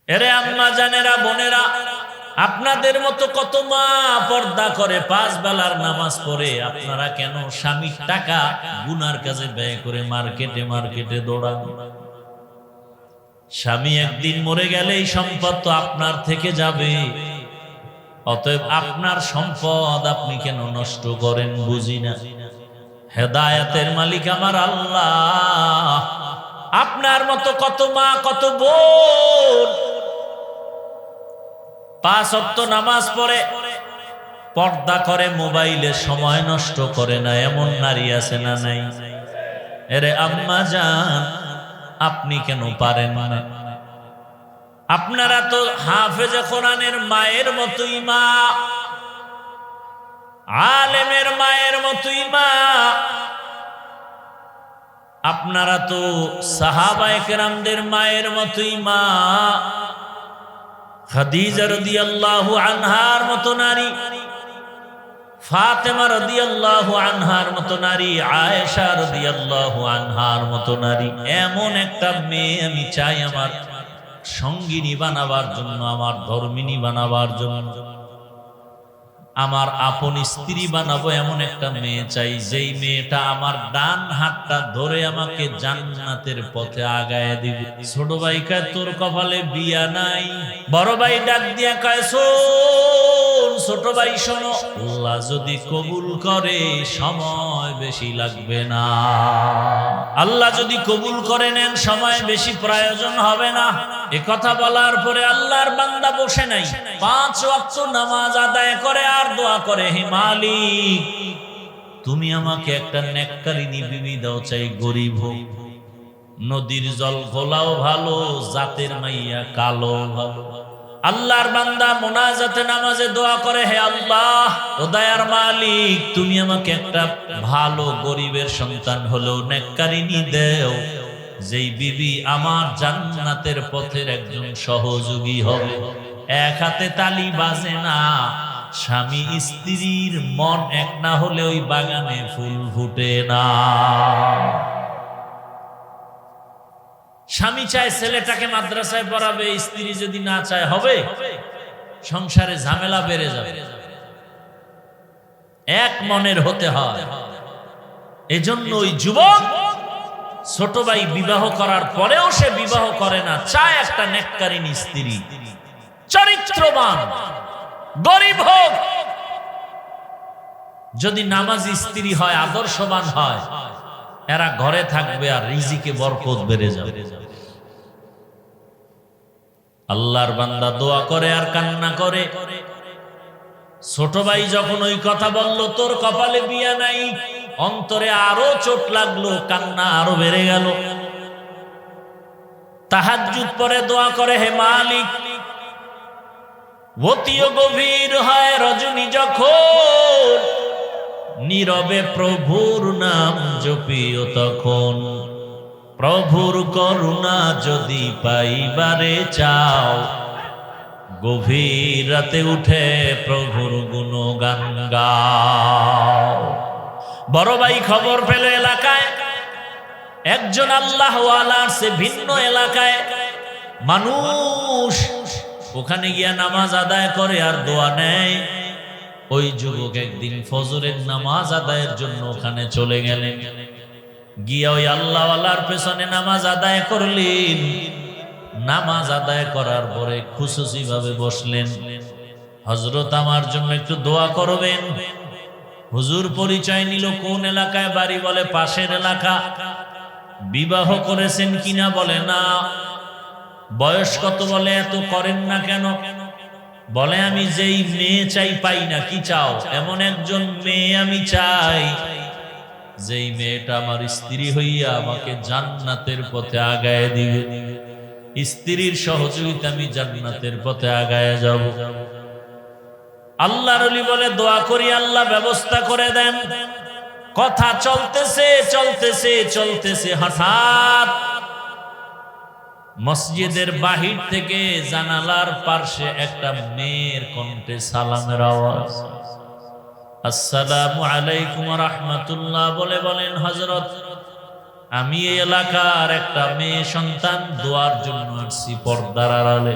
এরে আম্মা জানেরা, বোনেরা, আপনাদের মতো কত মা পর্দা করে 5 বেলার নামাজ পড়ে, আপনারা কেন স্বামীর টাকা গুনার কাজে ব্যয় করে মার্কেটে মার্কেটে দৌড়ান? স্বামী একদিন মরে গেলে এই সম্পদ তো আপনার থেকে যাবে। অতএব আপনার সম্পদ আপনি কেন নষ্ট করেন? বুঝি না। হেদায়েতের মালিক আমার আল্লাহ। আপনার মতো কত মা, কত বোন 5 ওয়াক্ত নামাজ পড়ে, পর্দা করে, মোবাইলে সময় নষ্ট করে না, এমন নারী আছে না নাই? এরে আম্মা জান, আপনি কেন পারেন না? আপনারা তো হাফেজে কোরআনের মায়ের মতোই মা, আলেমের মায়ের মতোই মা। আপনারা তো সাহাবায়ে কেরামদের মায়ের মতোই মা। খাদিজা রাদিয়াল্লাহু আনহার মতো নারী, ফাতেমা রাদিয়াল্লাহু আনহার মতো নারী, আয়েশা রাদিয়াল্লাহু আনহার মতো নারী। এমন একটা মেয়ে আমি চাই আমার সঙ্গিনী বানাবার জন্য, আমার ধর্মিনী বানাবার জন্য, আমার আপন স্ত্রী বানাবো। এমন একটা মেয়ে চাই, যেই মেয়েটা আমার ডান হাতটা ধরে আমাকে জান্নাতের পথে আগায় দিবে। ছোট ভাই কয় তোর কপালে বিয়া নাই। বড় ভাই ডাক দিয়া কয় শোন ছোট ভাই শোনো, আল্লাহ যদি কবুল করে সময় বেশি লাগবে না। আল্লাহ যদি কবুল করে নেন সময় বেশি প্রয়োজন হবে না। এ কথা বলার পরে আল্লাহর বান্দা বসে নাই, 5 ওয়াক্ত নামাজ আদায় করে আর দোয়া করে, হে মালিক তুমি আমাকে একটা নেককারিনী বিবি দাও, চাই গরিব হোক, নদীর জল ঘোলাও ভালো, জাতের মাইয়া কালো ভালো। আল্লাহর বান্দা মুনাজাতে নামাজে দোয়া করে, হে আল্লাহ ও দয়ার মালিক তুমি আমাকে একটা ভালো গরিবের সন্তান হলেও নেককারিনী দেও, যেই বিবি আমার জান্নাতের পথের একজন সহযোগী হবে। এক হাতে তালি বাজে না, স্বামী স্ত্রীর মন এক না হলে ওই বাগানে ফুল ফুটে না। স্বামী চায় ছেলেটাকে মাদ্রাসায় পড়াবে, স্ত্রী যদি না চায় হবে? সংসারে ঝামেলা বেড়ে যাবে। এক মনের হতে হয়। এজন্য ওই যুবক ছোট ভাই বিবাহ করার পরেও সে বিবাহ করে না, চায় একটা নেককারিনী স্ত্রী, চরিত্রবান, গরিব হোক। যদি নামাজি স্ত্রী হয়, আদর্শবান হয়, এরা ঘরে থাকবে আর রিজিকে বরকত বেড়ে যাবে। আল্লাহর বান্দা দোয়া করে আর কান্না করে। ছোট ভাই যখন ওই কথা বলল তোর কপালে বিয়া নাই, অন্তরে আরো চোট লাগলো, কান্না আরো বেড়ে গেল। তাহাজ্জুদ পরে দোয়া করে, হে মালিক অতিও গভীর হয় রজনী যখন, নীরবে প্রভুর নাম জপিও তখন, প্রভুর করুণা যদি পাইবারে চাও, গভীর রাতে উঠে প্রভুর গুণগান গাও। বড় ভাই খবর পেল এলাকায় একজন আল্লাহওয়ালা সে ভিন্ন এলাকায় মানুষ ওখানে গিয়া নামাজ আদায় করে আর দোয়া নেয়। ওই যুবক একদিন ফজরের নামাজ আদায়ের জন্য ওখানে চলে গেলেন, গিয়া ওই আল্লাহওয়ালার পেছনে নামাজ আদায় করলেন। নামাজ আদায় করার পরে খুশুসি ভাবে বসলেন, হযরত আমার জন্য একটু দোয়া করবেন। হুজুর পরিচয় নিল, কোন এলাকায় বাড়ি? বলে পাশের এলাকা। বিবাহ করেছেন কিনা? বলে না। বয়স কত? বলে এত করেন না কেন? বলে আমি যেই মেয়ে চাই পাই না। কি চাও? এমন একজন মেয়ে আমি চাই যেই মেয়েটা আমার স্ত্রী হইয়া আমাকে জান্নাতের পথে আগায় দিবে, স্ত্রীর সহযোগিতা আমি জান্নাতের পথে আগায় যাব। আল্লাহর ওলি বলে দোয়া করি, আল্লাহ ব্যবস্থা করে দেন। কথা চলতেছে চলতেছে চলতেছে, হঠাৎ মসজিদের বাহির থেকে জানালার পাশে একটা মেয়ের কণ্ঠে সালামের আওয়াজ। আসসালামু আলাইকুম ওয়া রাহমাতুল্লাহ বলে বলেন, হযরত আমি এই এলাকার একটা মেয়ে সন্তান দোয়ার জন্য আসছি পর্দার আড়ালে।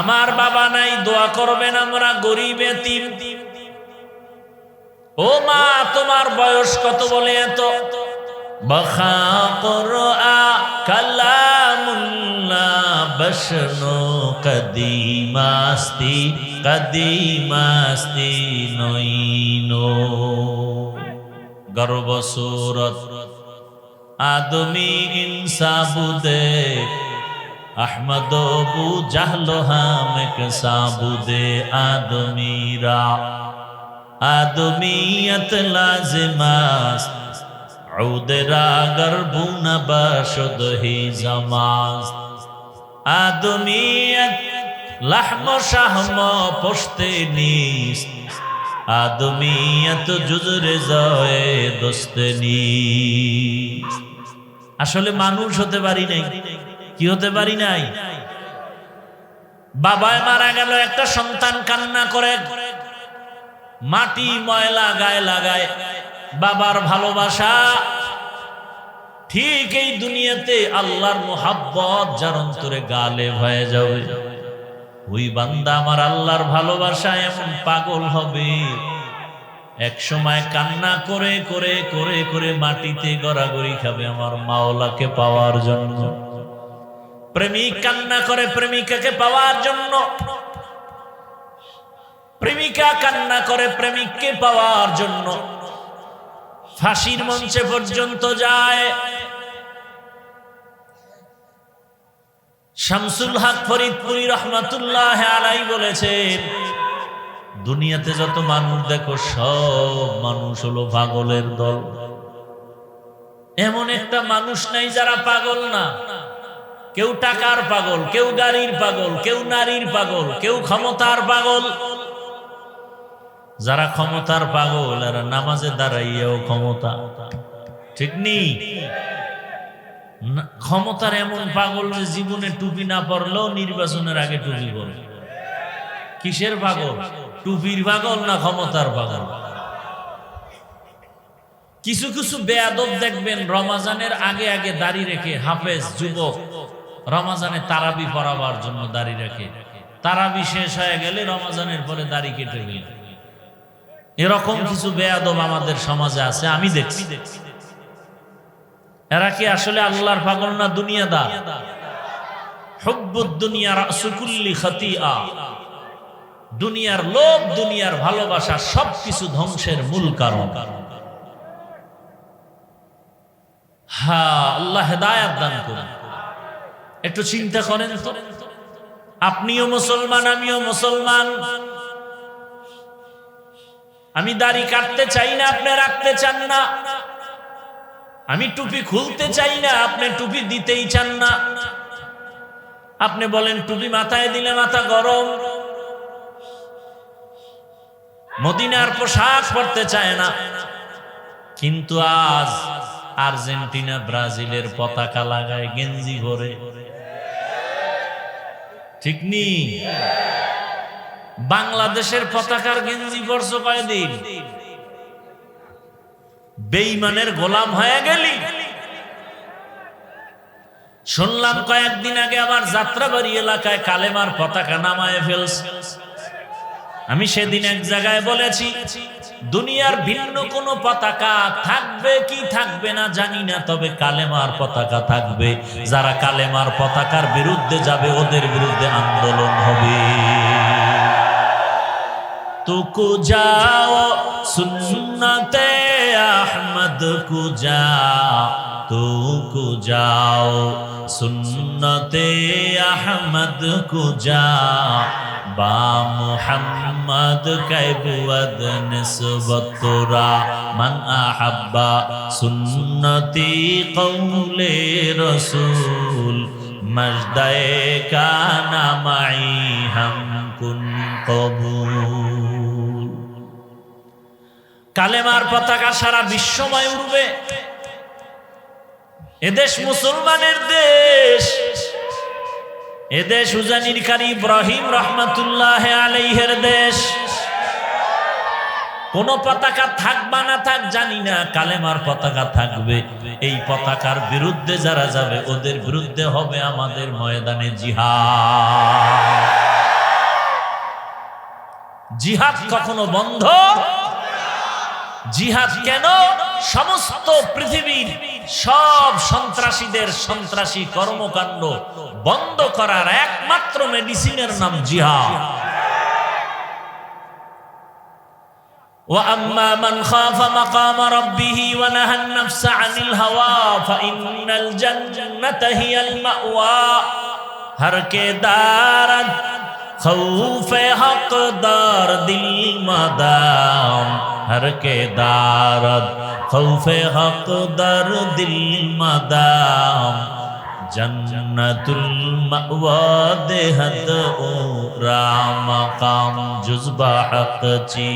আমার বাবা নাই, দোয়া করবেন, আমরা গরিব এতিম। ও মা, তোমার বয়স কত? বলে এত। বখা কোরআ কালামুল্লাহ বশনো কদিমাস্তি কদিমাস্তি নইনো গর্ব সুরত আদমি ইনসাবুদে আহমদ বু জাহলো হামেক সাবুদে আদমিরা আদমিয়ত লাজিমাস উদরা গর্বুন বশদ হি জামাস আদমিয়ত লাহম শাহম পোশতে নিস আদমিয়ত জুজরে জয়ে দোস্তে নিস। আসলে মানুষ হতে পারি নাই। কি হতে পারি নাই? বাবায় মারা গেল, একটা সন্তান কান্না করে, মাটি ময়লা গায়ে লাগায়। বাবার ভালোবাসা ঠিক এই দুনিয়াতে আল্লাহর মোহাব্বত যার অন্তরে গালেব হয়ে যাবে, ওই বান্দা আমার আল্লাহর ভালোবাসা এমন পাগল হবে, এক সময় কান্না করে করে করে করে মাটিতে গড়াগড়ি খাবে আমার মাওলাকে পাওয়ার জন্য। প্রেমিক কান্না করে প্রেমিকাকে পাওয়ার জন্য, প্রেমিকা কান্না করে প্রেমিককে পাওয়ার জন্য, ফাঁসির মঞ্চে পর্যন্ত যায়। শামসুল হক ফরিদপুরি রহমাতুল্লাহ আলাইহি বলেছেন, দুনিয়াতে যত মানুষ দেখো সব মানুষ হলো পাগলের দল। এমন একটা মানুষ নাই যারা পাগল না। কেউ টাকার পাগল, কেউ গাড়ির পাগল, কেউ নারীর পাগল, কেউ ক্ষমতার পাগল। যারা ক্ষমতার পাগল এরা নামাজে দাঁড়াইয়াও ক্ষমতা, ঠিক নেই? ক্ষমতার এমন পাগল যে জীবনে টুপি না পরলেও নির্বাচনের আগে টুপি পরে। কিসের পাগল? টুপির পাগল না ক্ষমতার পাগল? কিছু কিছু বেয়াদব দেখবেন রমাজানের আগে আগে দাড়ি রেখে, হাফেজ যুবক রমাজানে তারাবি পড়াবার জন্য দাড়ি রাখে, তারাবি শেষ হয়ে গেলে রমাজানের পরে দাড়ি কেটে গেল। এরকম কিছু বেয়াদব আমাদের সমাজে আছে, আমি দেখছি। এরা কি আসলে আল্লাহর পাগল না দুনিয়াদার? হুব্বুদ দুনিয়া রাসু কুল্লি খাতিআ। দুনিয়ার লোভ, দুনিয়ার ভালোবাসা সবকিছু ধ্বংসের মূল কারণ। হ্যাঁ, আল্লাহ হেদায়েত দান করুন। একটু চিন্তা করেন তো, আপনিও মুসলমান, আমিও মুসলমান। আমি দাড়ি কাটতে চাই না, আপনি রাখতে চান না। আমি টুপি খুলতে চাই না, আপনি টুপি দিতেই চান না। আপনি বলেন টুপি মাথায় দিলে মাথা গরম। মদিনার পোশাক পরতে চায় না, কিন্তু আজ আর্জেন্টিনা ব্রাজিলের পতাকা লাগায় গেঞ্জি ভরে, ঠিক নি? বাংলাদেশের পতাকার গেঞ্জি পরছো কয়দিন? বেঈমানের গোলাম হয়ে গেলি। শুনলাম কয়েকদিন আগে আবার যাত্রাবাড়ি এলাকায় কালেমার পতাকা নামায় ফেলছে। আমি সেদিন এক জায়গায় বলেছি, দুনিয়ার ভিন্ন কোন পতাকা থাকবে কি থাকবে না জানি না, তবে কালেমার পতাকা থাকবে। যারা কালেমার পতাকার বিরুদ্ধে যাবে ওদের বিরুদ্ধে আন্দোলন হবে। তুকু যাও সুন্নতে আহমদ কুজা, তুকু যাও সুন্নতে আহমদ কুজা, বা মুহাম্মদ কাইবুয়াদ নিসবতুরা, মান আহাব্বা সুন্নতি কওলে রাসূল, মজদায়ে কানা মাই হাম কুন কবুল। কালেমার পতাকা সারা বিশ্বময় উড়বে। এদেশ মুসলমানের দেশ, এদেশ উজানির কারি ইব্রাহিম রহমাতুল্লাহ আলাইহির দেশ। কোন পতাকা থাকবা না থাক জানি না, কালেমার পতাকা থাকবে। এই পতাকার বিরুদ্ধে যারা যাবে ওদের বিরুদ্ধে হবে আমাদের ময়দানে জিহাদ। জিহাদ কখনো বন্ধ, জিহাদ কেন? সমস্ত পৃথিবীর সব সন্ত্রাসীদের সন্ত্রাসী কর্মকাণ্ড বন্ধ করার একমাত্র মেডিসিনের নাম জিহাদ। وَأَمَّا مَنْ خَافَ مَقَامَ رَبِّهِ وَنَهَى النَّفْسَ عَنِ الْهَوَى فَإِنَّ الْجَنَّةَ هِيَ الْمَأْوَى ہر کے دارد خوف حق دار دل مدام ہر کے دارد خوف حق دار دل مدام جنت المأوى دہد رام مقام جذبہ حق چی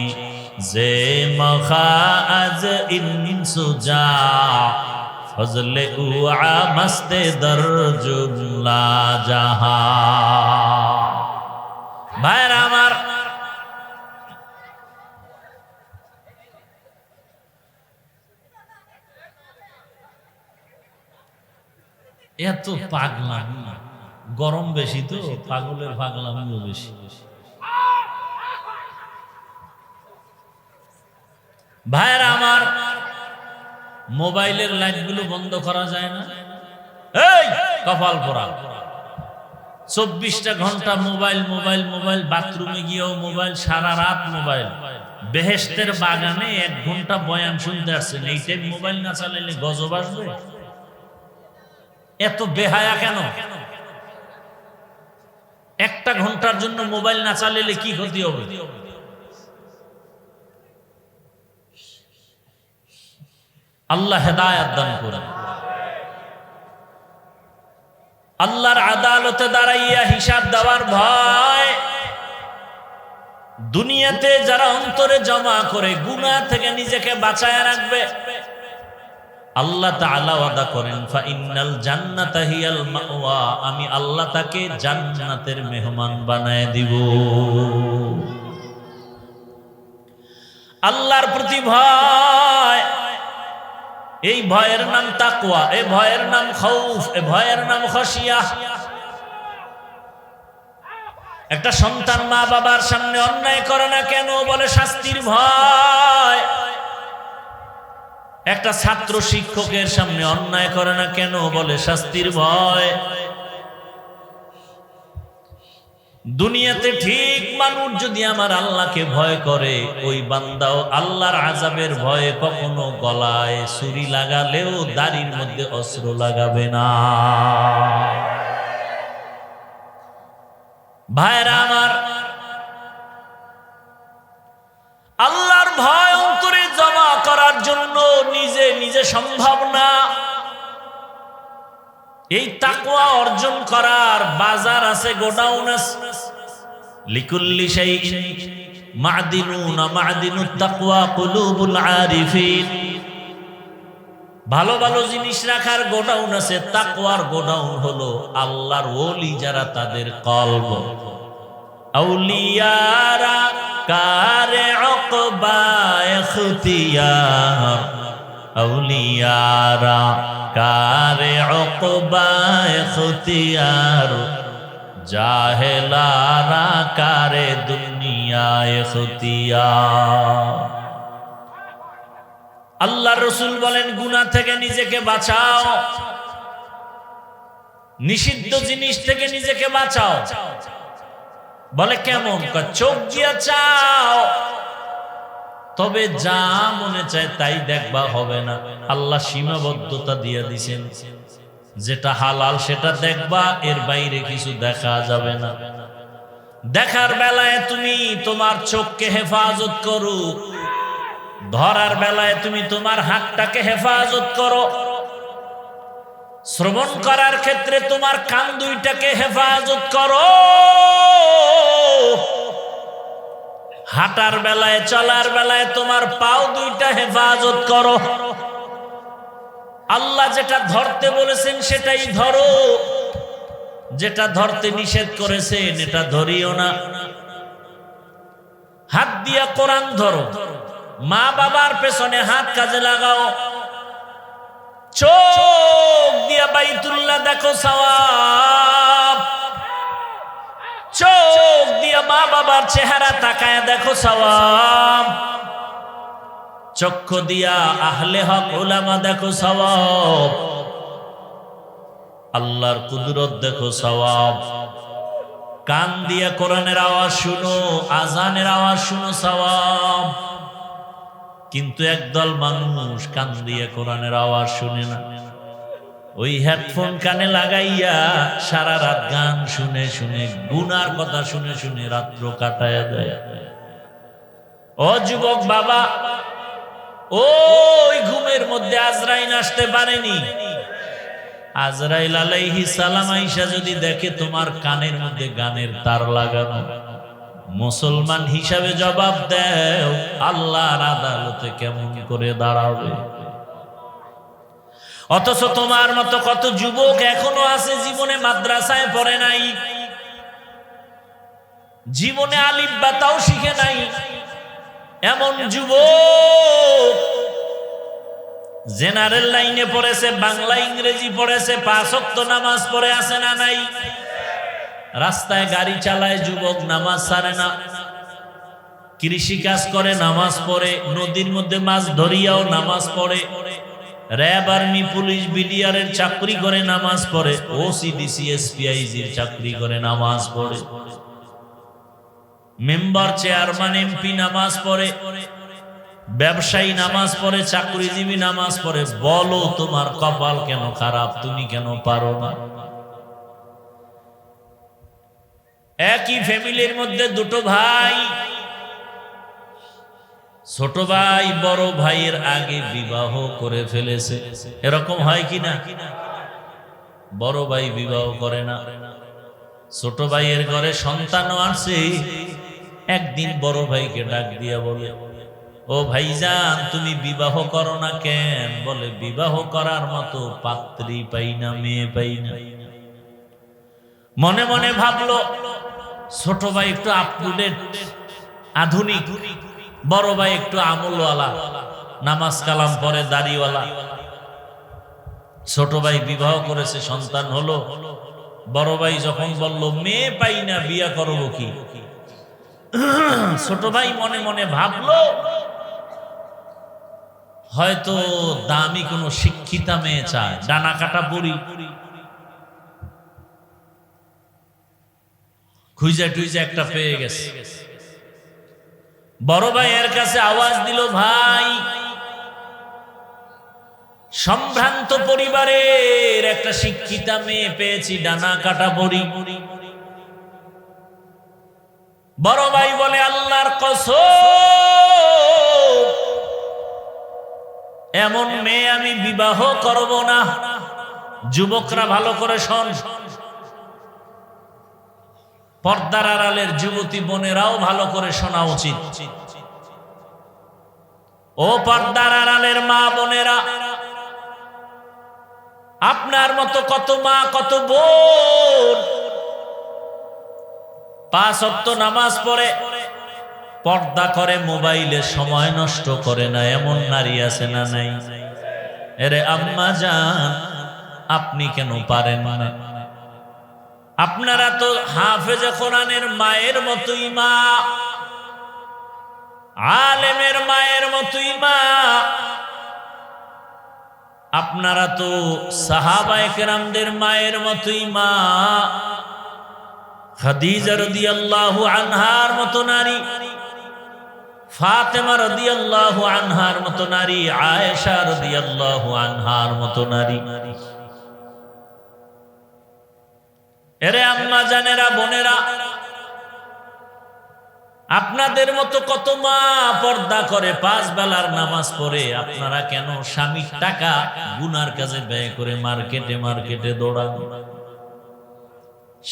زے مخاز ان سجا فضل اوعا مست در جملہ جہاں ভাইরা আমার, এত পাগলামি, গরম বেশি তো পাগলের পাগলামিও বেশি। ভাইরা আমার, মোবাইলের লাইটগুলো বন্ধ করা যায় না? এই কপাল পোড়া, 24টা ঘন্টা মোবাইল মোবাইল মোবাইল, বাথরুমে গিয়েও মোবাইল, সারা রাত মোবাইল। বেহেশতের বাগানে 1 ঘন্টা বয়ান শুনতে আসছেন, এই টাইম মোবাইল না চালাইলে গজব আসবে? এত বেহায়া কেন? 1টা ঘন্টার জন্য মোবাইল না চালাইলে কি ক্ষতি হবে? আল্লাহ হেদায়েত দান করেন। আল্লাহর আদালতে দাঁড়াইয়া হিসাব দেওয়ার ভয় দুনিয়াতে যারা অন্তরে জমা করে গুনাহ থেকে নিজেকে বাঁচায় রাখবে, আল্লাহ তাআলা ওয়াদা করেন ফাইন্নাল জান্নাতা হিয়াল মাওয়া, আমি আল্লাহ তাকে জান্নাতের মেহমান বানায় দিব। আল্লাহর প্রতি ভয়, এই ভয়ের নাম তাকওয়া, এই ভয়ের নাম খাউফ, এই ভয়ের নাম খাশিয়া। একটা সন্তান মা বাবার সামনে অন্যায় করে না কেন? বলে শাস্তির ভয়। একটা ছাত্র শিক্ষকের সামনে অন্যায় করে না কেন? বলে শাস্তির ভয়। দুনিয়াতে ঠিক মানুষ যদি আমার আল্লাহকে ভয় করে, ওই বান্দাও আল্লাহর আযাবের ভয়ে কখনো গলায় ছুরি লাগালেও দাড়ির মধ্যে অস্ত্র লাগাবে না। ভাইরা আমার, আল্লাহর ভয় অন্তরে জমা করার জন্য নিজে নিজে সম্ভব না। এই তাকওয়া অর্জন করার বাজার আছে, গোডাউন আছে। লিকুল্লি শাইইন মা'দিনুন, মা'দিনুত তাকওয়া কুলুবুল আরিফিন। ভালো ভালো জিনিস রাখার গোডাউন আছে, তাকওয়ার গোডাউন হলো আল্লাহর ওলি যারা, তাদের কলব। আউলিয়ারা কারে উকবা ইখতিয়ার, আউলিয়ারা কারে উকবা ইখতিয়ার, জাহেলারা কারে দুনিয়া ইখতিয়ার। আল্লাহর রাসূল বলেন গুনাহ থেকে নিজেকে বাঁচাও, নিষিদ্ধ জিনিস থেকে নিজেকে বাঁচাও। বলে কেমন? চোখ দিয়া চাও, তবে যা মনে চায় তাই দেখবা হবে না। আল্লাহ সীমাবদ্ধতা দিয়ে দিয়েছেন, যেটা হালাল সেটা দেখবা, এর বাইরে কিছু দেখা যাবে না। দেখার বেলায় তুমি তোমার চোখকে হেফাজত করো, ধরার বেলায় তুমি তোমার হাতটাকে হেফাজত করো, শ্রবণ করার ক্ষেত্রে তোমার কান দুইটাকে হেফাজত করো, হাঁটার বেলায় চলার বেলায় তোমার পাও দুইটা হেফাজত করো। আল্লাহ যেটা ধরতে বলেছেন সেটাই ধরো, যেটা ধরতে নিষেধ করেছেন এটা ধরিও না। হাত দিয়া কোরআন ধরো, মা বাবার পেছনে হাত কাজে লাগাও, চোখ দিয়া বাইতুল্লাহ দেখো সওয়াব, চোখ দিয়া মা বাবার চেহারা তাকায় দেখো সওয়াব, চক্ষু দিয়া আহলে হক উলামা দেখো সওয়াব, আল্লাহর কুদরত দেখো সওয়াব, কান দিয়া কোরআনের আওয়াজ শুনো, আজানের আওয়াজ শুনো সওয়াব। কিন্তু একদল মানুষ কান দিয়ে কোরআনের আওয়াজ শুনে না, ওই হেডফোন কানে লাগাইয়া সারা রাত গান শুনে শুনে গুনার কথা শুনে শুনে রাত্র কাটায় দেয়। ও যুবক বাবা, ওই ঘুমের মধ্যে আজরাইল আসতে পারেনি। আজরাইল আলাইহিস সালাম আইসা যদি দেখে তোমার কানের মধ্যে গানের তার লাগানো, মুসলমান হিসাবে জবাব দেও, আল্লাহর আদালতে কেমন করে দাঁড়াবে? অথচ তোমার মতো কত যুবক এখনো আছে জীবনে মাদ্রাসায় পড়ে নাই, জীবনে আলিফ বা তাও শিখে নাই। এমন যুবক জেনারেল লাইনে পড়েছে, বাংলা ইংরেজি পড়েছে, 5 ওয়াক্ত নামাজ পড়ে আছে না নাই? রাস্তায় গাড়ি চালায় যুবক, নামাজ ছাড়ে না। কৃষি কাজ করে, নামাজ পড়ে। নদীর মধ্যে মাছ ধরিয়াও নামাজ পড়ে। র্যাব, আর্মি, পুলিশ, বিডিআরের চাকরি করে, নামাজ পড়ে। ওসিডিসি, এসপিআইজির চাকরি করে, নামাজ পড়ে। মেম্বার, চেয়ারম্যান, এমপি নামাজ পড়ে। ব্যবসায়ী নামাজ পড়ে, চাকরিজীবী নামাজ পড়ে। বলো তোমার কপাল কেন খারাপ? তুমি কেন পারো না? একই ফ্যামিলির মধ্যে দুটো ভাই, ছোট ভাই বড় ভাইয়ের আগে বিবাহ করে ফেলেছে। এরকম হয় কি না? বড় ভাই বিবাহ করে না, ছোট ভাইয়ের ঘরে সন্তানও আসে। একদিন বড় ভাইকে ডাক দিয়া বলে, ও ভাইজান, তুমি বিবাহ করো না কেন? বলে, বিবাহ করার মতো পাত্রী পাই না, মেয়ে পাই না। মনে মনে ভাবলো, ছোট ভাই একটু আপ টু ডেট, আধুনিক, বড় ভাই একটু আমলওয়ালা, নামাজ কালাম পরে, দাড়িওয়ালা। ছোট ভাই বিবাহ করেছে, সন্তান হলো। বড় ভাই যখন বলল মেয়ে পাই না, বিয়া করবো কি? ছোট ভাই মনে মনে ভাবলো, হয়তো দামি কোনো শিক্ষিতা মেয়ে চায়, ডানা কাটা বুড়ি। খুঁজা টুইজা একটা পেয়ে গেছে। বড় ভাইয়ের কাছে আওয়াজ দিল, ভাই, সম্ভ্রান্ত পরিবারের একটা শিক্ষিতা মেয়ে পেয়েছি, ডানা কাটা বুড়ি। বড় ভাই বলে, আল্লাহর কসম, এমন মেয়ে আমি বিবাহ করব না। যুবকরা ভালো করে শোন, পর্দার আড়ালের যুবতী বোনেরাও ভালো করে শোনা উচিত। ও পর্দার আড়ালের মা বোনেরা, আপনার মতো কত মা, কত বোন 5 ওয়াক্ত নামাজ পড়ে, পর্দা করে, মোবাইলে সময় নষ্ট করে না, এমন নারী আছে না নাই? এরে আম্মা জান, আপনি কেন পারেন না? আপনারা তো হাফেজে কোরআনের মায়ের মতোই মা, আলেমের মায়ের মতোই মা। আপনারা তো সাহাবায়ে কেরামদের মায়ের মতোই মা। খাদিজা রাদিয়াল্লাহু আনহার মতো নারী, ফাতেমা রাদিয়াল্লাহু আনহার মতো নারী, আয়েশা রাদিয়াল্লাহু আনহার মতো নারী। এরে আম্মা জানেরা, বোনেরা, আপনাদের মতো কত মা পর্দা করে, 5 বেলার নামাজ পড়ে। আপনারা কেন স্বামীর টাকা গুনার কাজে ব্যয় করে মার্কেটে মার্কেটে দৌড়ান?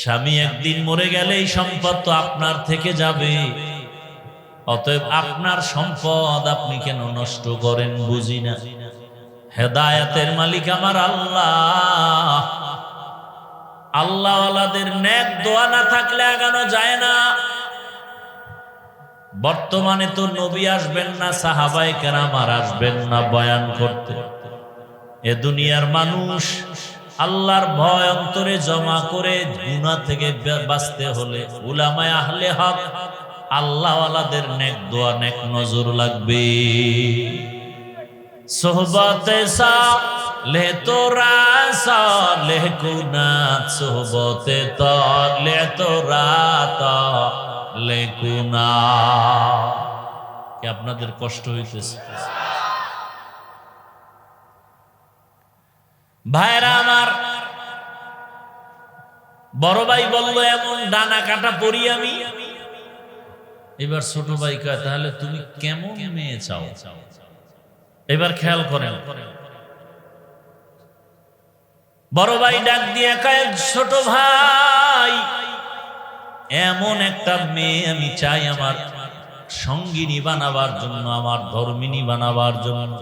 স্বামী একদিন মরে গেলে এই সম্পদ তো আপনার থেকে যাবে। অতএব আপনার সম্পদ আপনি কেন নষ্ট করেন? বুঝি না। হেদায়েতের মালিক আমার আল্লাহ। আল্লাহওয়ালাদের নেক দোয়া না থাকলে আগানো যায় না। বর্তমানে তো নবী আসবেন না, সাহাবায়ে কেরাম আর আসবেন না বয়ান করতে। এ দুনিয়ার মানুষ আল্লাহর ভয় অন্তরে জমা করে গুনাহ থেকে বাঁচতে হলে উলামায়ে আহলে হক আল্লাহওয়ালাদের নেক দোয়া নেক নজর লাগবে। সোহবতে সালেহ তোরা সালেহ কুনাত, সোহবতে তালে তোরা তালে কুনাত। কি আপনাদের কষ্ট হইতেছে? ভাইরা আমার, বড় ভাই বলল এমন ডানা কাটা পড়ি আমি। এবার ছোট ভাই কয় তাহলে তুমি কেমন মেয়ে চাও? এবার খেয়াল করেন, বড় ভাই ডাক দিয়ে কয় ছোট ভাই এমন একটা মেয়ে আমি চাই আমার সঙ্গিনী বানাবার জন্য, আমার ধর্মিনী বানাবার জন্য,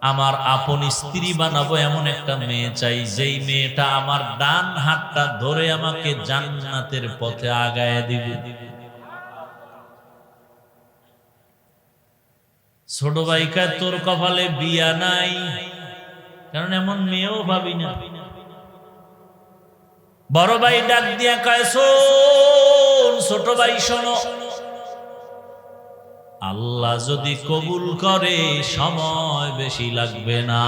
আমার আপন স্ত্রী বানাবো এমন একটা মেয়ে চাই, যেই মেয়েটা আমার ডান হাতটা ধরে আমাকে জান্নাতের পথে আগায় দিবে। ছোট ভাই কয় তোর কপালে বিয়া নাই, কারণ এমন মেয়েও ভাবি না। বড় ভাই ডাক দিয়া কয় শোন ছোট ভাই শোনো, আল্লাহ যদি কবুল করে সময় বেশি লাগবে না।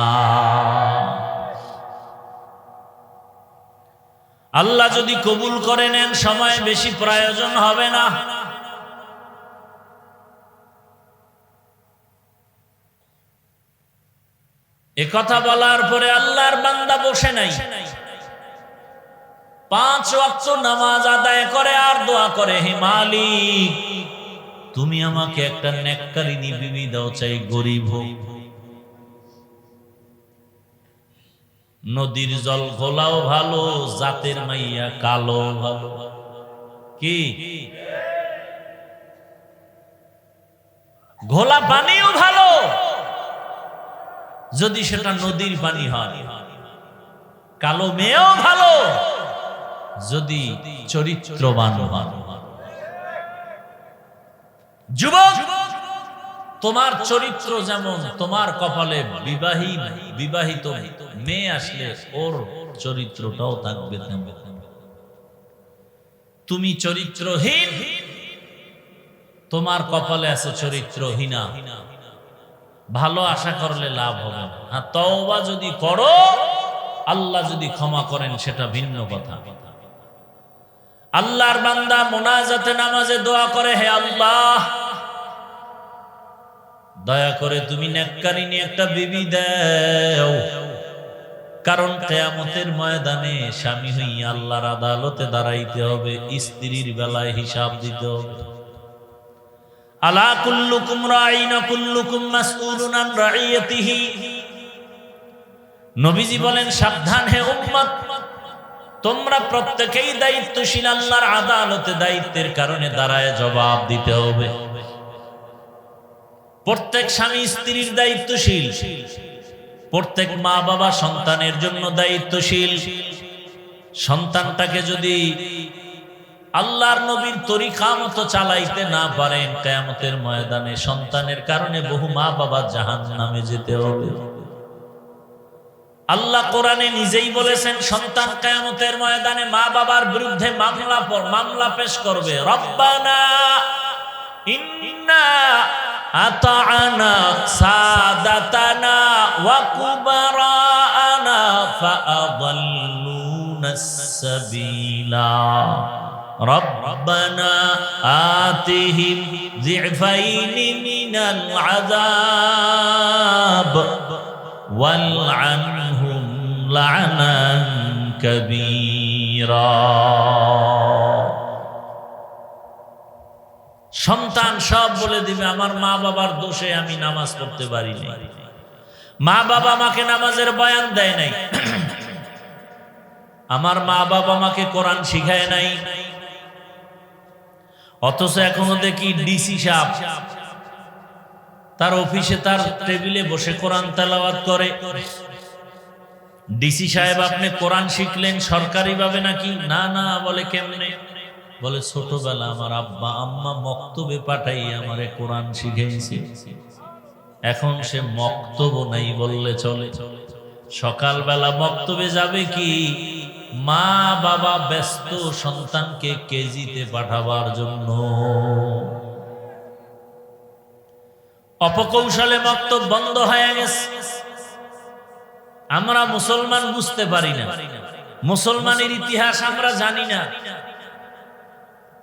আল্লাহ যদি কবুল করে নেন সময় বেশি প্রয়োজন হবে না। এ কথা বলার পরে আল্লাহর বান্দা বসে নাই, 5 ওয়াক্ত নামাজ আদায় করে আর দোয়া করে, হে মালিক তুমি আমাকে একটা নেককারিনী বিবি দাও, চাই গরিব হোক। নদীর জল ঘোলাও ভালো, জাতের মাইয়া কালো ভালো। কি ঘোলা পানিও ভালো যদি সেটা নদীর পানি হয়, কালো মেয়েও ভালো যদি চরিত্রবান হয়। যুবক, তোমার চরিত্র যেমন, তোমার কপালে বিবাহিত মেয়ে আসলে ওর চরিত্রটাও থাকবে তেমন। তুমি চরিত্রহীন, তোমার কপালে আছে চরিত্রহীনা, ভালো আশা করলে লাভ হবে না। হ্যাঁ, তওবা যদি করো আল্লাহ যদি ক্ষমা করেন সেটা ভিন্ন কথা। আল্লাহর বান্দা মুনাজাতে নামাজে দোয়া করে, হে আল্লাহ দয়া করে তুমি নেককারিনী একটা বিবি দাও, কারণ কিয়ামতের ময়দানে স্বামী হইয়া আল্লাহর আদালতে দাঁড়াইতে হবে, স্ত্রীর বেলায় হিসাব দিতে হবে। আলা কুল্লুকুম রাঈন কুল্লুকুম মাসউলুন আন রাঈয়াতিহি। নবীজি বলেন সাবধান হে উম্মত, তোমরা প্রত্যেকেই দায়িত্বশীল, আল্লাহর আদালতে দায়িত্বের কারণে দাঁড়ায় জবাব দিতে হবে। প্রত্যেক স্বামী স্ত্রীর দায়িত্বশীল, প্রত্যেক মা বাবা সন্তানের জন্য দায়িত্বশীল। সন্তানটাকে যদি আল্লাহর নবীর তরিকা মতো চালাইতে না পারেন, কিয়ামতের ময়দানে সন্তানের কারণে বহু মা বাবা জাহান্নামে যেতে হবে। আল্লাহ কোরআনে নিজেই বলেছেন সন্তান কিয়ামতের ময়দানে মা বাবার বিরুদ্ধে মামলা পেশ করবে। রব্বানা ইন্না আতা'না সাদাতানা ওয়া কুবারানা ফাআদাল্লুনাস সাবিলা রব্বানা আতিহিম যিফাইনি মিনাল আযাব ওয়ালআনহুম লা'নান কাবীরা। সন্তান সব বলে দিবে আমার মা বাবার দোষে আমি নামাজ পড়তে পারি নাই, মা বাবা আমাকে নামাজের বয়ান দেয় নাই, আমার মা বাবা আমাকে কোরআন শিখায় নাই। অথচ এখনো দেখি ডিসি সাহেব তার অফিসে তার টেবিলে বসে কোরআন তেলাওয়াত করে। ডিসি সাহেব আপনি কোরআন শিখলেন সরকারি ভাবে নাকি? না না, বলে কেমনে? বলে ছোটবেলা আমার আব্বা আম্মা মক্তবে পাঠাই আমারে কোরআন শিখাইছে, এখন সে মক্তব নাই বললে চলে। সকালবেলা মক্তবে যাবে কি, মা বাবা ব্যস্ত সন্তানকে কেজিতে পাঠাবার জন্য। অপকৌশলে মক্তব বন্ধ হয়ে গেছে। আমরা মুসলমান বুঝতে পারি না, মুসলমানের ইতিহাস আমরা জানি না।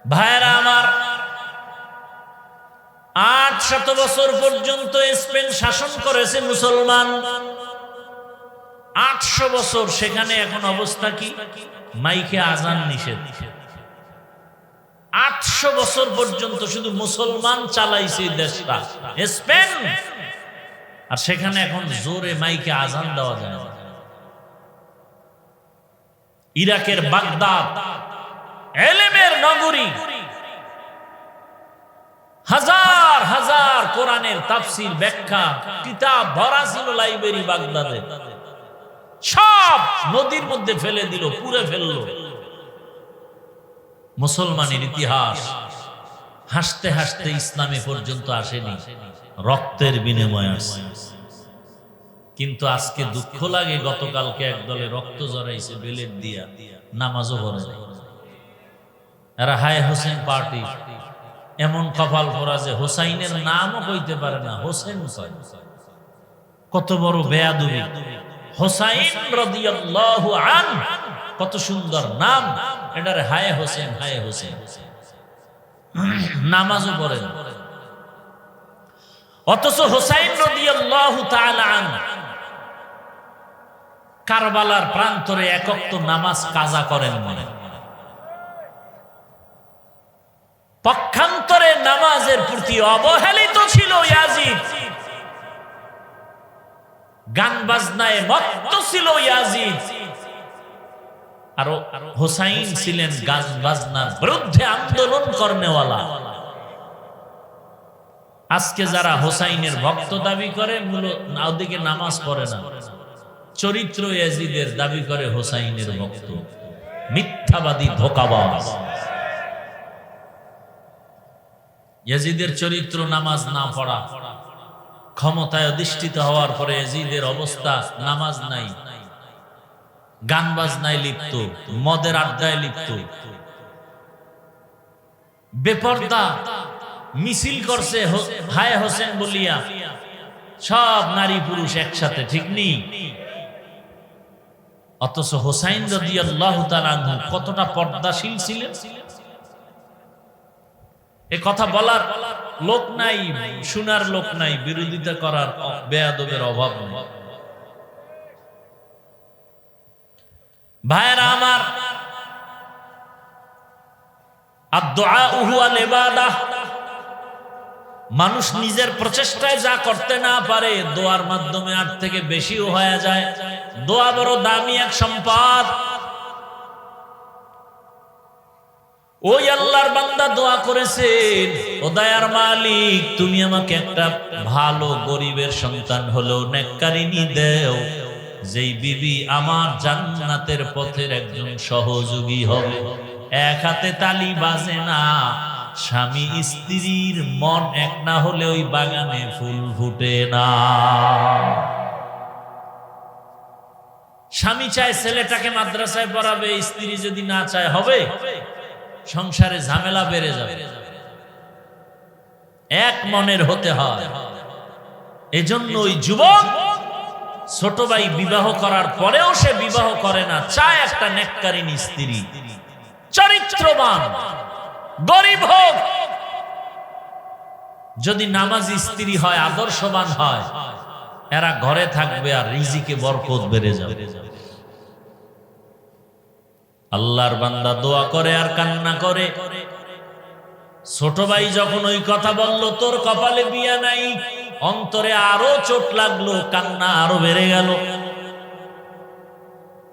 ভাইরা আমার, 800 বছর পর্যন্ত স্পেন শাসন করেছে মুসলমান, 800 বছর। সেখানে এখন অবস্থা কি? মাইকে আজান নিষেধ। 800 বছর পর্যন্ত শুধু মুসলমান চালাইছে দেশটা স্পেন, আর সেখানে এখন জোরে মাইকে আজান দেওয়া যায় না। ইরাকের বাগদাদ এলেমের নগরী, হাজার হাজার কোরআনের তাফসীর ব্যাখ্যা কিতাব ভরা ছিল লাইব্রেরি বাগদাদে, সব নদীর মধ্যে ফেলে দিল, পুড়ে ফেললো। মুসলমানের ইতিহাস হাসতে হাসতে ইসলামে পর্যন্ত আসেনি, রক্তের বিনিময়ে আসে। কিন্তু আজকে দুঃখ লাগে, গতকালকে একদলে রক্ত জড়াইছে বেলেট দিয়া, নামাজও পড়ে নাই। এরা হায় হোসেন পার্টি, এমন কপাল পরা যে হোসাইনের নামও কইতে পারে না, হোসেন কয়। কত বড় বেয়াদবি! হোসাইন রাদিয়াল্লাহু আনহু, কত সুন্দর নাম, এটারে হায় হোসেন, হায় হোসেন। নামাজও পড়ে না। অথচ হোসাইন রাদিয়াল্লাহু তাআলা আনহু কারবালার প্রান্তরে এক ওয়াক্ত নামাজ কাজা করেন মনে। পক্ষান্তরে নামাজের প্রতি অবহেলিত ছিল ইয়াজিদ, গান বাজনায় মত্ত ছিল ইয়াজিদ, আর হোসাইন ছিলেন গান বাজনার বিরুদ্ধে আন্দোলন করেনেওয়ালা। আজকে যারা হোসাইনের ভক্ত দাবি করে, ওদিকে নামাজ পড়ে না, চরিত্র ইয়াজিদের দাবি করে হোসাইনের ভক্ত, মিথ্যাবাদী, ধোঁকাবাজ। ইয়াজিদের চরিত্র নামাজ না পড়া, ক্ষমতায় অধিষ্ঠিত হওয়ার পরে ইয়াজিদের অবস্থা নামাজ নাই, গান বাজনায় লিপ্ত, মদের আড্ডায় লিপ্ত, বেপরদা মিছিল করছে হায় হোসেন বলিয়া, সব নারী পুরুষ একসাথে, ঠিক নেই? অথচ হোসাইন রাদিয়াল্লাহু তাআলা আনহু কতটা পর্দাশীল ছিলেন, এ কথা বলার লোক নাই, শোনার লোক নাই, বিরোধিতা করার বেয়াদবের অভাব নেই। ভাইরা আমার, আদ-দুআউ হুয়াল ইবাদাহ। মানুষ নিজের প্রচেষ্টায় যা করতে না পারে, দোয়ার মাধ্যমে আর থেকে বেশিও হয়ে যায়। দোয়া বড় দামি এক সম্পদ। ওই আল্লাহর বান্দা দোয়া করেছেন, ও দয়ার মালিক, তুমি আমাকে একটা ভালো গরিবের সন্তান হলেও নেককারিনী দেও, যেই বিবি আমার জান্নাতের পথের একজন সহযোগী হবে। এক হাতে তালি বাজে না, স্বামী স্ত্রীর মন এক না হলে ওই বাগানে ফুল ফুটে না। স্বামী চায় ছেলেটাকে মাদ্রাসায় পড়াবে, স্ত্রী যদি না চায় হবে, সংসারে ঝামেলা বেড়ে যাবে। এক মনের হতে হয়। এজন্য ওই যুবক ছোট ভাই বিবাহ করার পরেও সে বিবাহ করে না, চায় একটা নেককারিনী স্ত্রী, চরিত্রবান, গরিব হোক। যদি নামাজি স্ত্রী হয়, আদর্শবান হয়, এরা ঘরে থাকবে আর রিজিকে বরকত বেড়ে যাবে। আল্লাহর বান্দা দোয়া করে আর কান্না করে। ছোট ভাই যখন ওই কথা বলল, তোর কপালে বিয়া নাই, অন্তরে আরো চোট লাগলো, কান্না আরো বেড়ে গেল।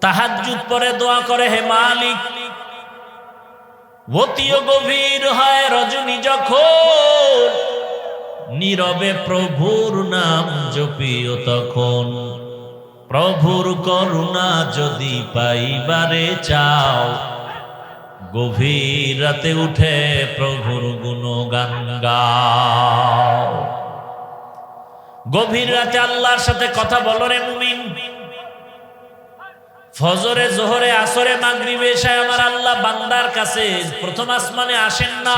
তাহাজ্জুদ পরে দোয়া করে, হে মালিক, অতিও গভীর হয় রজনী যখন, নীরবে প্রভুর নাম জপিও তখন। প্রভুর করুণা যদি পাইবারে চাও, গভীর রাতে উঠে প্রভুর গুণগান গাও। গভীর রাতে আল্লাহর সাথে কথা বলো রে মুমিন। ফজরে, জোহরে, আসরে, মাগরিবে, এশায় আমার আল্লাহ বান্দার কাছে প্রথম আসমানে আসেন না,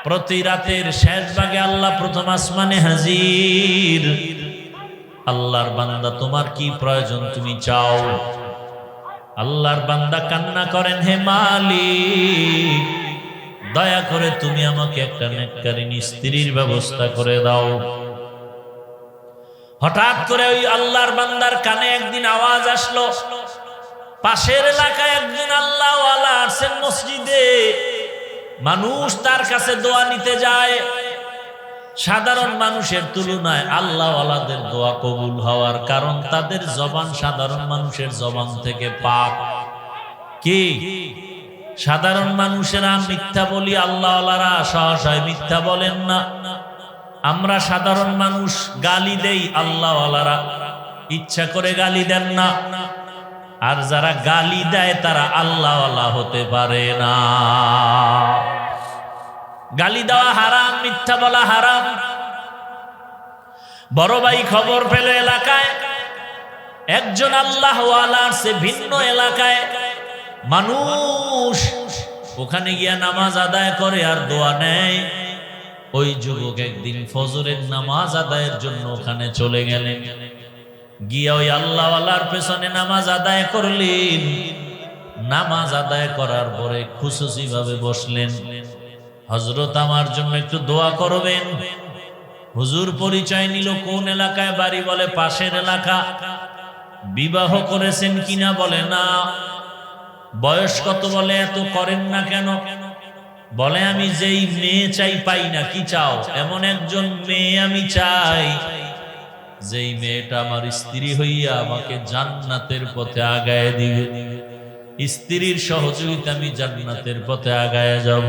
প্রতি রাতের শেষ ভাগে আল্লাহ প্রথম আসমানে হাজির। আল্লাহর বান্দা তোমার কি প্রয়োজন তুমি চাও। আল্লাহর বান্দা কান্না করেন, হে মালিক দয়া করে তুমি আমাকে একটা নেককারিনী স্ত্রীর ব্যবস্থা করে দাও। হঠাৎ করে ওই আল্লাহর বান্দার কানে একদিন আওয়াজ আসলো, পাশের এলাকায় একজন আল্লাহওয়ালা আসেন মসজিদে, মানুষ তার কাছে দোয়া নিতে যায়। সাধারণ মানুষের তুলনায় আল্লাহওয়ালাদের দোয়া কবুল হওয়ার কারণ তাদের জবান সাধারণ মানুষের জবান থেকে পাক। কি সাধারণ মানুষেরা মিথ্যা বলি, আল্লাহওয়ালারা সহসায় মিথ্যা বলেন না। আমরা সাধারণ মানুষ গালি দেই, আল্লাহওয়ালারা ইচ্ছা করে গালি দেন না। আর যারা গালি দেয় তারা আল্লাহওয়ালা হতে পারে না। গালি দেওয়া হারাম, মিথ্যা বলা হারাম। বড় ভাই খবর পেল এলাকায় একজন আল্লাহওয়ালার সে ভিন্ন এলাকায় মানুষ ওখানে গিয়া নামাজ আদায় করে আর দোয়া নেয়। ওই যুবক একদিন ফজরের নামাজ আদায়ের জন্য ওখানে চলে গেলেন, গিয়া ওই আল্লাহওয়ালার পেছনে নামাজ আদায় করলেন। নামাজ আদায় করার পরে খুশুসি ভাবে বসলেন, হযরত আমার জন্য একটু দোয়া করবেন। হুজুর পরিচয় নিল, কোন এলাকায় বাড়ি, বলে পাশের এলাকা। বিবাহ করেছেন কিনা, বলে না। বয়স কত, বলে এত করেন না কেন, বলে আমি যেই মেয়ে চাই পাই না। কি চাও? এমন একজন মেয়ে আমি চাই যেই মেয়েটা আমার স্ত্রী হইয়া আমাকে জান্নাতের পথে আগায় দিবে। স্ত্রীর সহযোগিতা আমি জান্নাতের পথে আগায় যাব।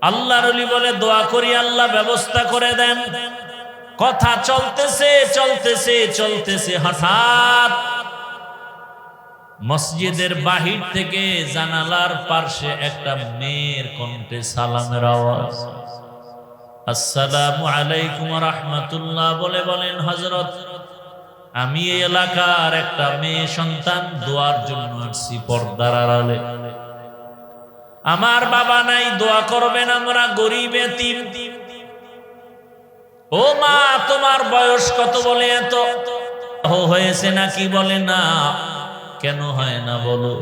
আল্লাহর ওলি বলে দোয়া করি, আল্লাহ ব্যবস্থা করে দেন। কথা চলতেছে চলতেছে চলতেছে, হঠাৎ মসজিদের বাহির থেকে জানালার পাশে একটা মেয়ের কণ্ঠে সালামের আওয়াজ। আসসালামু আলাইকুম ওয়া রাহমাতুল্লাহ বলে বলেন, হযরত আমি এই এলাকার একটা মেয়ে সন্তান, দোয়ার জন্য আসছি পর্দার আড়ালে। আমার বাবা নাই, দোয়া করবেন, আমরা গরিব এতিম। ও মা, তোমার বয়স কত, বলে এত। হয়েছে নাকি, বলে না। কেন হয় না বলো,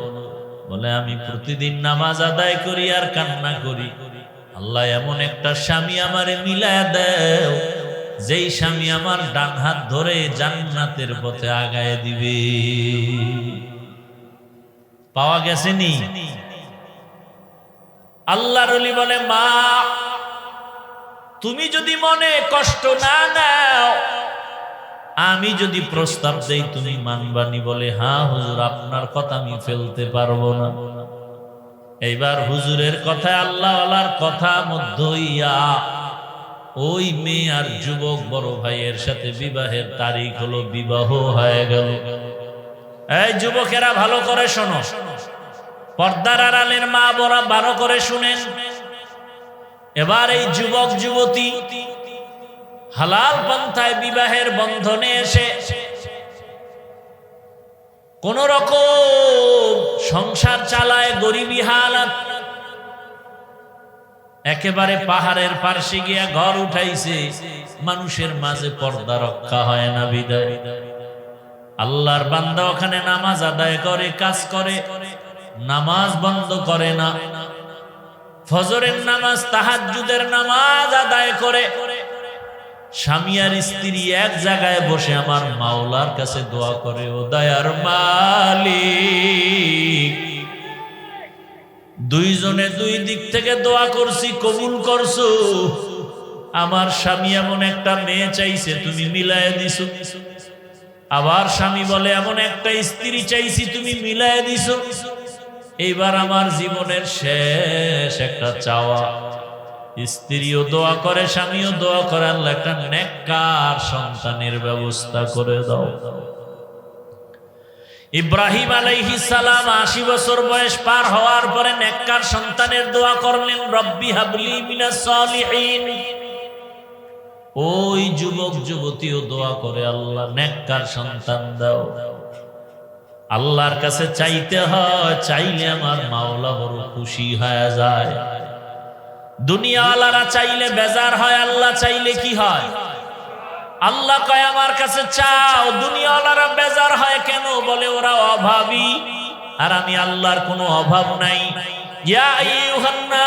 বলে আমি প্রতিদিন নামাজ আদায় করি আর কান্না করি, আল্লাহ এমন একটা স্বামী আমারে মিলায়া দেও যেই স্বামী আমার ডান হাত ধরে জান্নাতের পথে আগায় দিবে। পাওয়া গেছে নি? আল্লাহর ওলি বলে, মা তুমি যদি মনে কষ্ট না নাও, আমি যদি প্রস্তাব দেই তুমি মানবানি? বলে হ্যাঁ হুজুর, আপনার কথা আমি ফেলতে পারবো না। এইবার হুজুরের কথা আল্লাহওয়ালার কথা মধ্য হইয়া ওই মেয়ে আর যুবক বড় ভাইয়ের সাথে বিবাহের তারিখ হলো, বিবাহ হয়ে গেল। এই যুবকেরা ভালো করে শোনো, পর্দার আড়ালের মা বড়া ভালো করে শুনেন। এবার এই যুবক যুবতী হালাল পন্থায় বিবাহের বন্ধনে এসে কোন রকম সংসার চালায়, গরিবী হালাত। একেবারে পাহাড়ের পার্শ্বে গিয়া ঘর উঠাইছে, মানুষের মাঝে পর্দা রক্ষা হয় না বিদায়। আল্লাহর বান্দা ওখানে নামাজ আদায় করে, কাজ করে, নামাজ বন্ধ করে না। ফজরের নামাজ, তাহাজ্জুদের নামাজ আদায় করে। স্বামী আর স্ত্রী এক জায়গায় বসে আমার মাওলার কাছে দোয়া করে, ও দয়ার মালিক, দুইজনে দুই দিক থেকে দোয়া করছি, কবুল করছো। আমার স্বামী এমন একটা মেয়ে চাইছে, তুমি মিলায় দিছো। আবার স্বামী বলে এমন একটা স্ত্রী চাইছি, তুমি মিলায় দিছো। এইবার আমার জীবনের শেষ একটা চাওয়া, স্ত্রীও দোয়া করে, স্বামীও দোয়া করে, আল্লাহ একটা নেককার সন্তানের ব্যবস্থা করে দাও। ইব্রাহিম আলাইহিস সালাম ৮০ বছর বয়স পার হওয়ার পরে নেককার সন্তানের দোয়া করলেন, রব্বি হাবলি মিনাস সালিহিন। ওই যুবক যুবতীও দোয়া করে, আল্লাহ নেককার সন্তান দাও। আল্লাহর কাছে চাইতে হয়, চাইলে আমার মাওলা বড় খুশি হয়ে যায়। দুনিয়াওয়ালারা চাইলে বেজার হয়, আল্লাহ চাইলে কি হয়? আল্লাহ কয় আমার কাছে চাও। দুনিয়াওয়ালারা বেজার হয় কেন? বলে ওরা অভাবী, আর আমি আল্লাহর কোনো অভাব নাই। ইয়া আইয়ুহান নাস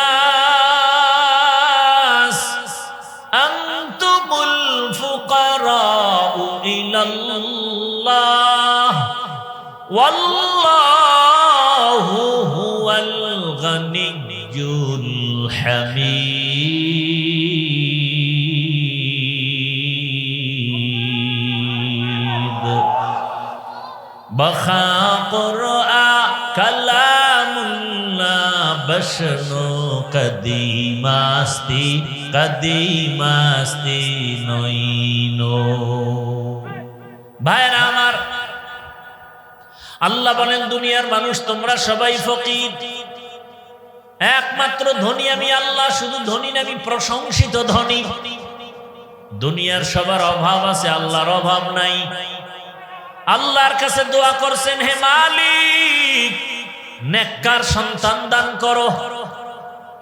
আনতুমুল ফুকারাউ ইলাল্লাহ ওয়াল্লাহু হুয়াল গানিয়্যুল হামিদ। বখা কুরআ কালামুল্লাহ বশনো কদিমাস্তি কদিমাস্তি নইনো। ভাইরা আমার, আল্লাহ বলেন দুনিয়ার মানুষ তোমরা সবাই ফকির, একমাত্র ধনী আমি আল্লাহ। শুধু ধনী না, আমি প্রশংসিত ধনী। দুনিয়ার সবার অভাব আছে, আল্লাহর অভাব নাই। আল্লাহর কাছে দোয়া করছেন, হে মালিক নেককার সন্তান দান করো।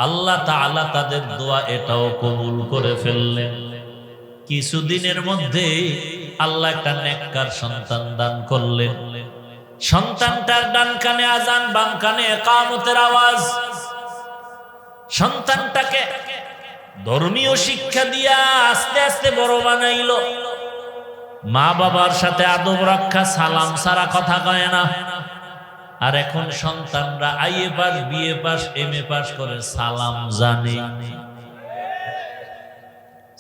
আল্লাহ তাআলা তাদের দোয়া এটাও কবুল করে ফেললেন। কিছুদিনের মধ্যে আল্লাহ একটা নেককার সন্তান দান করলেন। সন্তানটার ডান কানে আজান, বাম কানে ইকামতের আওয়াজ। সন্তানটাকে ধর্মীয় শিক্ষা দিয়া আস্তে আস্তে বড় বানাইলো। মা বাবার সাথে আদব রক্ষা, সালাম ছাড়া কথা কয় না। আর এখন সন্তানরা IA pass, BA pass, MA pass করে সালাম জানে।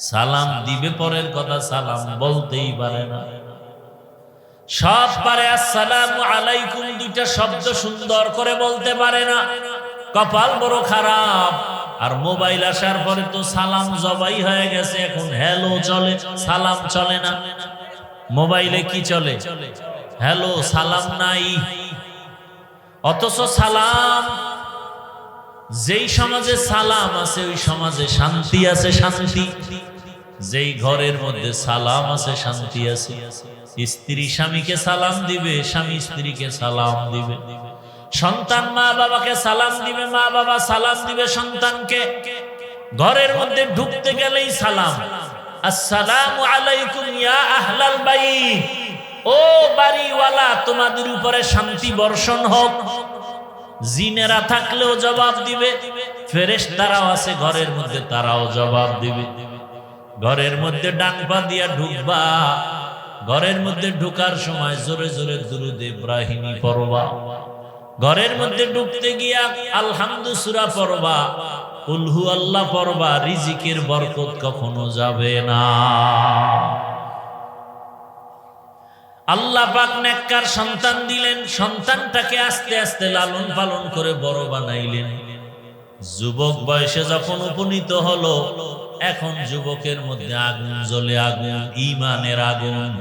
সালাম দিবে পরের কথা, সালাম বলতেই পারে না। সব পারে, আসসালামু আলাইকুম দুইটা শব্দ সুন্দর করে বলতে পারে না। কপাল বড় খারাপ। আর মোবাইল আসার পরে তো সালাম জবাই হয়ে গেছে। এখন হ্যালো চলে, সালাম চলে না। মোবাইলে কি চলে? হ্যালো, সালাম নাই। অথচ সালাম, যেই সমাজে সালাম আছে ওই সমাজে শান্তি আছে। শান্তি যেই ঘরের মধ্যে সালাম আছে, শান্তি আছে। স্ত্রী স্বামীকে সালাম দিবে, স্বামী স্ত্রীকে সালাম দিবে। সন্তান মা বাবাকে সালাম দিবে, মা বাবা সালাম দিবে সন্তানকে। ঘরের মধ্যে ঢুকতে গেলেই সালাম, আসসালামু আলাইকুম ইয়া আহলাল বাইত। ও বাড়িওয়ালা, তোমাদের উপরে শান্তি বর্ষণ হোক। জিনেরা থাকলেও জবাব দিবে, ফেরেশতারাও আছে ঘরের মধ্যে, তারাও জবাব দিবে। ঘরের মধ্যে ডান পা দিয়া ঢুকবা, ঘরের মধ্যে ঢুকার সময় জোরে জোরে দুরূদ ইব্রাহিমী পড়বা। ঘরের মধ্যে ঢুকতে গিয়া আলহামদু সূরা পড়বা, কুল হু আল্লাহ পড়বা। রিজিকের বরকত কখনো যাবে না। আল্লাহ পাক নেককার সন্তান দিলেন। সন্তানটাকে আস্তে আস্তে লালন পালন করে বড় বানাইলেন। যুবক বয়সে যখন উপনীত হলো, এখন যুবকের মধ্যে আগুন জ্বলে, আগুন ঈমানের আগুন।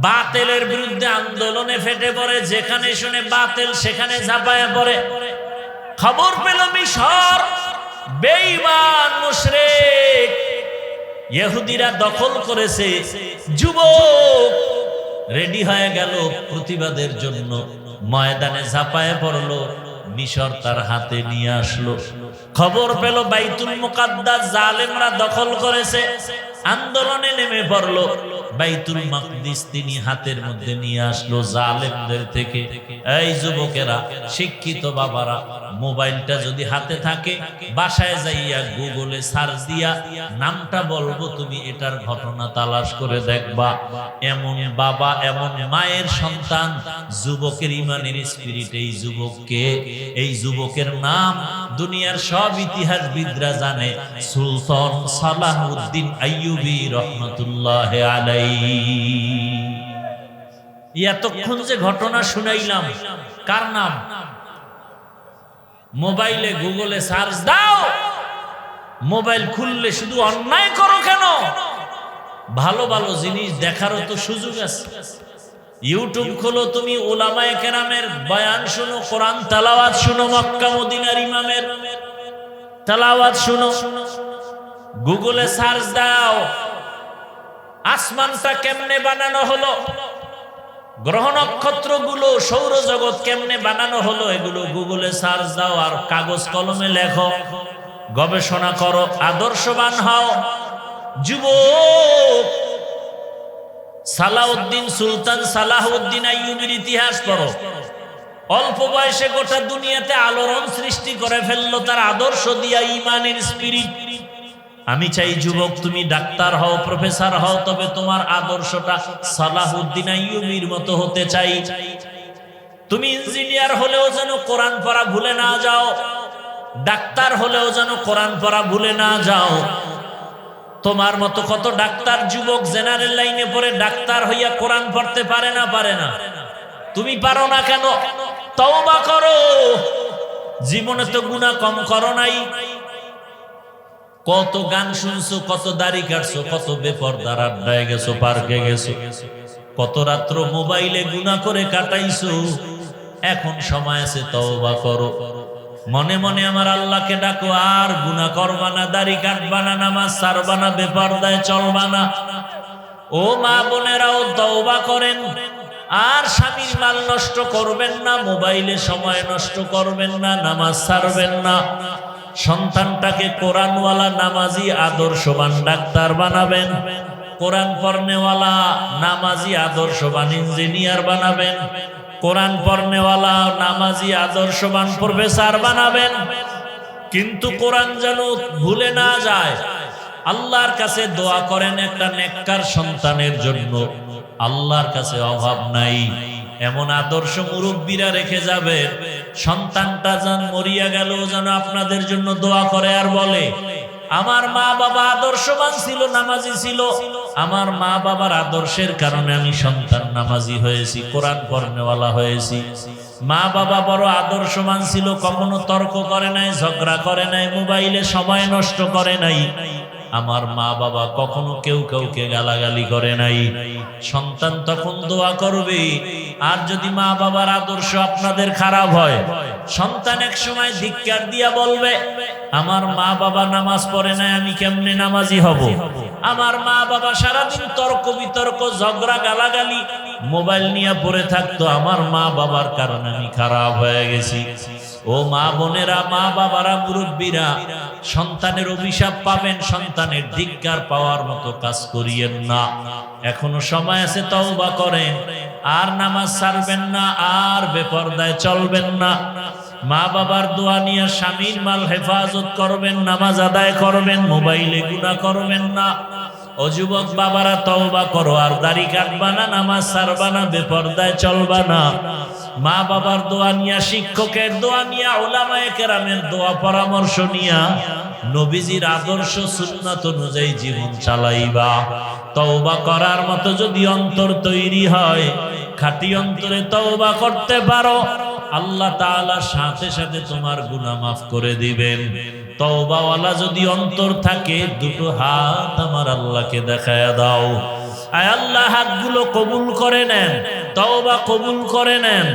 বাতিলের বিরুদ্ধে আন্দোলনে ফেটে পড়ে, যেখানে শুনে বাতিল সেখানে ঝাঁপায়া পড়ে। খবর পেল মিশর বেঈমান মুশরিক ইহুদিরা দখল করেছে। যুবক রেডি হয়ে গেল প্রতিবাদের জন্য, ময়দানে ঝাঁপায়া পড়লো। মিশর তার হাতে নিয়ে আসলো। খবর পেল বাইতুল মুকাদ্দাস জালেমরা দখল করেছে, আন্দোলনে নেমে পড়লো। বাইতুল মাকদিস তিনি হাতের মধ্যে নিয়ে আসলো জালেমদের থেকে। এই যুবকেরা, শিক্ষিত বাবারা, মোবাইলটা যদি হাতে থাকে, বাসায় যাইয়া গুগলে সার্চ দিয়া নামটা বলবো, তুমি এটার ঘটনা তালাশ করে দেখবা। এমন বাবা, এমন মায়ের সন্তান, যুবকের ইমানের স্পিরিট। এই যুবককে, এই যুবকের নাম দুনিয়ার সব ইতিহাসবিদরা জানে, সুলতান সালাহউদ্দিন আইয়ুবী রহমাতুল্লাহ আলাইহি। এতক্ষণ যে ঘটনা শুনাইলাম, কার নাম? মোবাইলে গুগলে সার্চ দাও, মোবাইল খুললে শুধু অন্যায় করো কেন? ভালো ভালো জিনিস দেখারও তো সুযোগ আছে। ইউটিউব খোলো, তুমি উলামায়ে কেরামের বয়ান শুনো, কোরআন তেলাওয়াত শুনো, মক্কা মদিনার ইমামের তেলাওয়াত শুনো। গুগলে সার্চ দাও আসমানটা কেমনে বানানো হলো, গ্রহ নক্ষত্রগুলো, সৌরজগৎ কেমনে বানানো হলো, এগুলো গুগলে সার্চ দাও আর কাগজ কলমে লেখো, গবেষণা করো, আদর্শবান হও। যুবক, সালাউদ্দিন সুলতান সালাহউদ্দিন আইয়ুবীর ইতিহাস পড়ো। অল্প বয়সে গোটা দুনিয়াতে আলোড়ন সৃষ্টি করে ফেললো তার আদর্শ দিয়া, ইমানের স্পিরিট। আমি চাই যুবক তুমি ডাক্তার হও, প্রফেসর হও, তবে তোমার আদর্শটা সালাহউদ্দিন আইয়ুবীর মতো হতে চাই। তুমি ইঞ্জিনিয়ার হলেও যেন কোরআন পড়া ভুলে না যাও, ডাক্তার হলেও যেন কোরআন পড়া ভুলে না যাও। তোমার মতো কত ডাক্তার যুবক জেনারেল লাইনে পড়ে ডাক্তার হইয়া কোরআন পড়তে পারে না, পারে না। তুমি পারো না কেন? তওবা করো। জীবনে তো গুনাহ কম করো নাই। কত গান শুনছো, কত দাড়ি কাটছো, কত বেপরদার আড্ডায় গেছো, পার্কে গেছো, কত রাত্র মোবাইলে গুনাহ করে কাটাইছো। এখন সময় আছে, তওবা করো। মনে মনে আমার আল্লাহকে ডাকো, আর গুনাহ করবা না, দাড়ি কাটবা না, নামাজ ছাড়বা না, বেপরদায় চলবা না। ও মা বোনেরাও তওবা করেন। আর স্বামীর মাল নষ্ট করবেন না, মোবাইলে সময় নষ্ট করবেন না, নামাজ ছাড়বেন না। সন্তানটাকে কোরআনওয়ালা, নামাজি, আদর্শবান ডাক্তার বানাবেন। কোরআন পড়নেওয়ালা, নামাজি, আদর্শবান ইঞ্জিনিয়ার বানাবেন। কোরআন পড়নেওয়ালা, নামাজি, আদর্শবান প্রফেসর বানাবেন। কিন্তু কোরআন যেন ভুলে না যায়। আল্লাহর কাছে দোয়া করেন একটা নেককার সন্তানের জন্য। আল্লাহর কাছে অভাব নাই। এমন আদর্শ মুরব্বীরা রেখে যাবে, সন্তানটা যেন মরিয়া গেল যেন আপনাদের জন্য দোয়া করে আর বলে, আমার মা বাবা আদর্শবান ছিল, নামাজি ছিল, আমার মা বাবার আদর্শের কারণে আমি সন্তান নামাজি হয়েছি, কোরআন পড়নেওয়ালা হয়েছি। মা বাবা বড় আদর্শবান ছিল, কখনো তর্ক করে নাই, ঝগড়া করে নাই, মোবাইলে সময় নষ্ট করে নাই। আমার মা বাবা কখনো কেউ কাউকে গালাগালি করে নাই। সন্তান তখন দোয়া করবে। আর যদি মা বাবার আদর্শ আপনাদের খারাপ হয়, সন্তান এক সময় ধিক্কার দিয়া বলবে, আমার মা বাবা নামাজ পড়ে নাই, আমি কেমনে নামাজি হব? আমার মা বাবা সারাদিন তর্ক বিতর্ক, ঝগড়া, গালাগালি, মোবাইল নিয়ে পড়ে থাকতো, আমার মা বাবার কারণে আমি খারাপ হয়ে গেছি। ও মা বোনেরা, মা বাবারা, মুরব্বীরা, সন্তানের অভিশাপ পাবেন, সন্তানের ধিক্কার পাওয়ার মতো কাজ করিয়েন না। এখনো সময় আছে, তওবা করেন। আর নামাজ ছাড়বেন না, আর বেপরদায় চলবেন না। মা বাবার দোয়া নিয়ে স্বামীর মাল হেফাজত করবেন, নামাজ আদায় করবেন, মোবাইলে গুনাহ করবেন না। ও যুবক বাবারা, তওবা করো। আর দাড়ি কাটবা না, নামাজ ছাড়বা না, বেপরদায় চলবা না। মা বাবার দোয়া নিয়া, শিক্ষকের দোয়া নিয়া, উলামায়ে কেরামের দোয়া পরামর্শ নিয়া নবীজির আদর্শ সুন্নাত অনুযায়ী জীবন চালাইবা। তওবা করার মতো যদি অন্তর তৈরি হয়, খাঁটি অন্তরে তওবা করতে পারো, আল্লাহ তাআলা সাথে সাথে তোমার গুনাহ মাফ করে দিবেন। তওবাওয়ালা যদি অন্তর থাকে, দুটো হাত আমার আল্লাহকে দেখায়া দাও। আয় আল্লাহ, হাতগুলো কবুল করে নেন, তওবা কবুল করে নেন।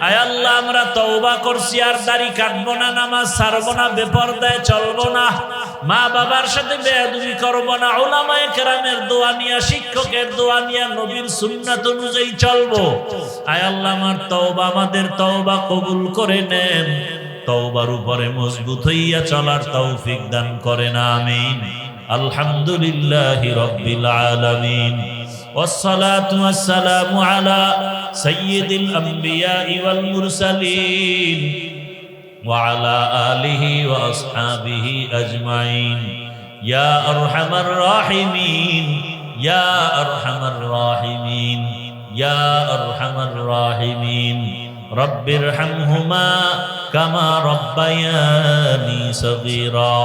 আয় আল্লাহ, আমরা তওবা করছি, আর দাড়ি কাটবো না, নামাজ ছাড়বো না, বেপরদায় চলবো না, মা বাবার সাথে বেয়াদবি করবো না, উলামায়ে কেরামের দোয়া নিয়া, শিক্ষকের দোয়া নিয়া, নবীর সুন্নাত অনুযায়ী চলবো। আয় আল্লাহ, আমার তওবা, আমাদের তওবা কবুল করে নেন। তওবার উপরে মজবুত হইয়া চলার তৌফিক দান করেন, আমিন। আলহামদুলিল্লাহি রাব্বিল আলামিন। والصلاة والسلام على سيد الأنبياء والمرسلين وعلى آله وأصحابه أجمعين يا أرحم الراحمين يا أرحم الراحمين يا أرحم الراحمين رب ارحمهما كما ربياني صغيرا